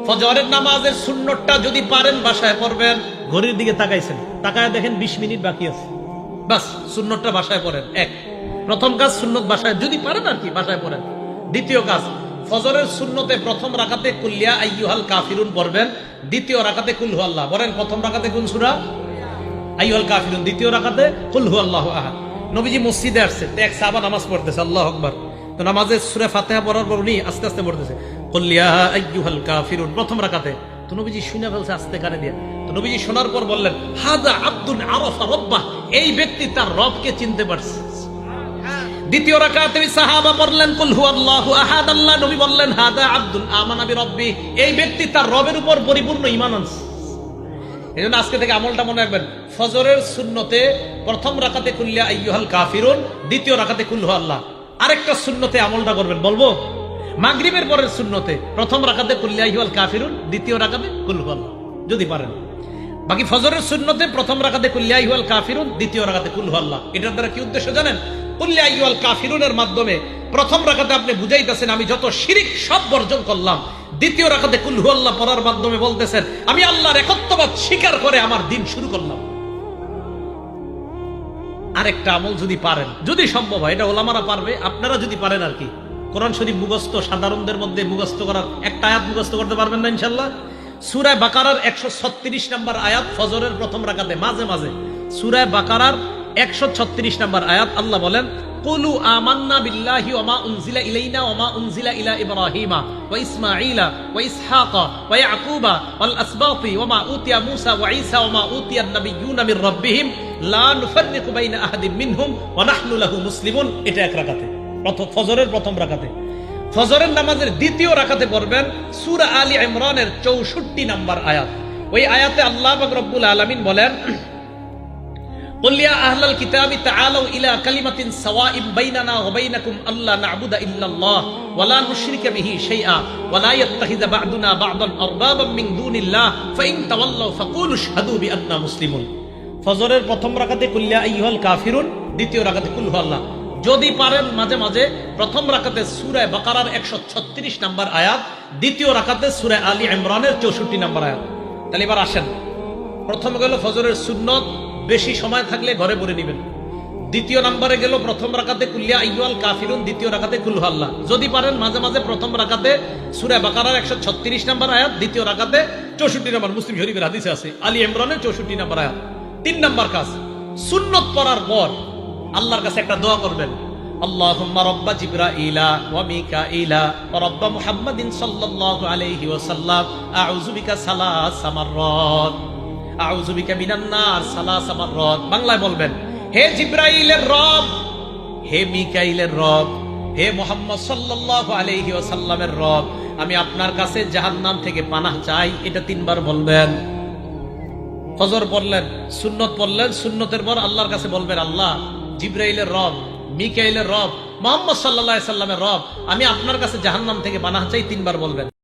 ফজরের নামাজের সুন্নতটা যদি পারেন বাসায় পড়বেন। ঘড়ির দিকে তাকাইছেন, তাকায় দেখেন 20 মিনিট বাকি আছে, বাস সুন্নতটা বাসায় পড়েন। এক, প্রথম কাজ সুন্নত বাসায় যদি পারেন আর কি বাসায় পড়েন। দ্বিতীয় কাজ, ফজরের সুন্নতে প্রথম রাকাতে কুল্লিয়া আইয়ুহাল কাফিরুন পড়বেন, দ্বিতীয় রাকাতে কুল হু আল্লাহ। বলেন প্রথম রাকাতে কোন সূরা? আইয়ুহাল কাফিরুন, দ্বিতীয় রাকাতে কুল হু আল্লাহু আহাদ। নবীজি মসজিদে আসছে, এক সাহাবা নামাজ পড়তেছে, আল্লাহু আকবার। তো নামাজে সূরা ফাতিহা পড়ার পর উনি আস্তে আস্তে পড়তেছে কুল্লিয়া আইয়ুহাল কাফিরুন প্রথম রাকাতে। তো নবীজি শুনে ফেলছে আস্তে কানে দিয়ে। তো নবীজি শোনার পর বললেন, হাদা আব্দুন আরাফা রাব্বাহ, এই ব্যক্তি তার রবকে চিনতে পারছে। দ্বিতীয় রাকাতে সাহাবা পড়লেন কুল হু আল্লাহু আহাদ, আল্লাহ নবী বললেন হাদা আব্দুন আমানা বিরব্বি, এই ব্যক্তি তার রবের উপর পরিপূর্ণ ঈমান আনছে। এজন্য আজকে থেকে আমলটা মনে রাখবেন, ফজরের সুন্নতে প্রথম রাকাতে কুল্লিয়া আইয়ুহাল কাফিরুন, দ্বিতীয় রাকাতে কুল হু আল্লাহ। আরেকটা সুন্নতে আমলটা করবেন, বলবো? মাগরিবের পরের সুন্নতে প্রথম রাকাতে কুল্লিয়া আইয়ুহাল কাফিরুন, দ্বিতীয় রাকাতে কুল হু আল্লাহ যদি পারেন। বাকি ফজরের সুন্নতে প্রথম রাকাতে কুল্লিয়া আইয়ুহাল কাফিরুন, দ্বিতীয় রাকাতে কুল হু আল্লাহ। এটার দ্বারা কি উদ্দেশ্য জানেন? কুল্লিয়া আইয়ুহাল কাফিরুনের মাধ্যমে প্রথম রাকাতে আপনি বুঝাইতেছেন আমি যত শিরিক সব বর্জন করলাম। দ্বিতীয় রাকাতে কুল হু আল্লাহ পড়ার মাধ্যমে বলতেছেন আমি আল্লাহর একত্ববাদ স্বীকার করে আমার দিন শুরু করলাম। আরেকটা আমল যদি পারেন, যদি সম্ভব হয়, এটা ওলামারা পারবে, আপনারা যদি পারেন আর কি, কোরআন শরীফ মুখস্থ সাধারণদের মধ্যে মুখস্থ করার একটা আয়াত মুখস্থ করতে পারবেন না ইনশাআল্লাহ? সূরা বাকারার 136 নম্বর আয়াত ফজরের প্রথম রাকাতে মাঝে মাঝে, সূরা বাকারার 136 নম্বর আয়াত, আল্লাহ বলেন কুলু আমান্না বিল্লাহি ওয়া মা উনজিলা ইলাইনা ওয়া মা উনজিলা ইলা ইব্রাহিমা ওয়া ইসমাঈলা ওয়া ইসহাকা ওয়া ইয়াকুবা ওয়াল আসবাতি ওয়া মা উতিয়া মূসা ওয়া ঈসা ওয়া মা উতিয়ান নাবিয়্যুনা মির রাব্বিহিম লা নুফাররিকু বাইনা আহাদিন মিনহুম ওয়া নাহনু লাহু মুসলিমুন। এটা এক রাকাতে, ফজরের প্রথম রাকাতে। ফজরের নামাজের দ্বিতীয় রাকাতে পড়বেন সূরা আলী ইমরানের 64 নম্বর আয়াত। ওই আয়াতে আল্লাহ পাক রব্বুল আলামিন বলেন কুল ইয়া আহলাল কিতাবি তাআলাউ ইলা কালিমাতিন সাওয়াইন বাইনানা ওয়া বাইনাকুম আল্লা না'বুদা ইল্লাল্লাহ ওয়া লা নুশরিকা বিহি শাইআ ওয়া লা ইয়াত্তাখিযা বা'দুনা বা'দান আরবাবাম মিন দুনিল্লাহ ফাইন তাওয়াল্লাউ ফাকুলু আশহাদু বিআন্না মুসলিমুন। ফজরের প্রথম রাকাতে কুল ইয়া আইয়ুহাল কাফিরুন, দ্বিতীয় রাকাতে কুল হু আল্লাহ। যদি পারেন মাঝে মাঝে প্রথম রাকাতে সূরা বাকারার 136 নম্বর আয়াত, দ্বিতীয় রাকাতে সূরা আলী ইমরানের 64 নম্বর আয়াত। তাহলে এবার আসেন, প্রথম গেল ফজরের সুন্নত, বেশি সময় থাকলে ঘরে পড়ে নেবেন। দ্বিতীয় নম্বরে গেল প্রথম রাকাতে কুল্লিয়া আইয়ুহাল কাফিরুন, দ্বিতীয় রাকাতে কুল হু আল্লাহ। যদি পারেন মাঝে মাঝে প্রথম রাকাতে সূরা বাকারার 136 নম্বর আয়াত, দ্বিতীয় রাকাতে 64 নম্বর, মুসলিম শরীফের হাদিসে আছে আলী ইমরানের 64 নম্বর আয়াত। 3 নম্বর কাজ, সুন্নত পড়ার পর আল্লাহর কাছে একটা দোয়া করবেন, আল্লাহুম্মা রাব্বা জিবরাইলা ওয়া মিকাইলা ওয়া রাব্বা মুহাম্মাদিন সাল্লাল্লাহু আলাইহি ওয়াসাল্লাম আউযু বিকা সালাসা মাররাত আউযু বিকা মিনান নার সালাসা মাররাত। বাংলায় বলবেন, হে জিবরাইলের রব, হে মিকাইলের রব, হে মুহাম্মদ সাল্লাল্লাহু আলাইহি ওয়াসাল্লামের রব, আমি আপনার কাছে জাহান্নাম থেকে পানাহ চাই। এটা 3 বার বলবেন। ফজর পড়লেন, সুন্নত পড়লেন, সুন্নতের পর আল্লাহর কাছে বলবেন, আল্লাহ জিবরাইলের রব, মিকাইলের রব, মুহাম্মদ সাল্লাল্লাহু আলাইহি ওয়াসাল্লামের রব, আমি আপনার কাছে জাহান্নাম থেকে পানাহ চাই। 3 বার বলবেন।